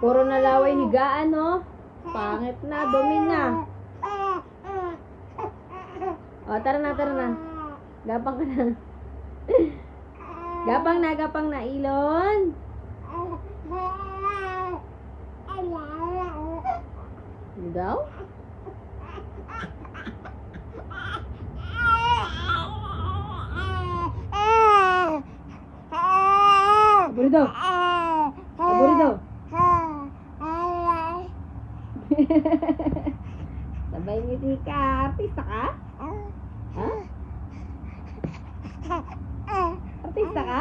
Puro na laway higaan, no? Pangit na, dumi na. O, tara na, tara na. Gapang ka na. Gapang na, Ilon. Ano daw? Aburido. Aburido. Sabay ngiti ka. Artista ka? Ha? Artista ka?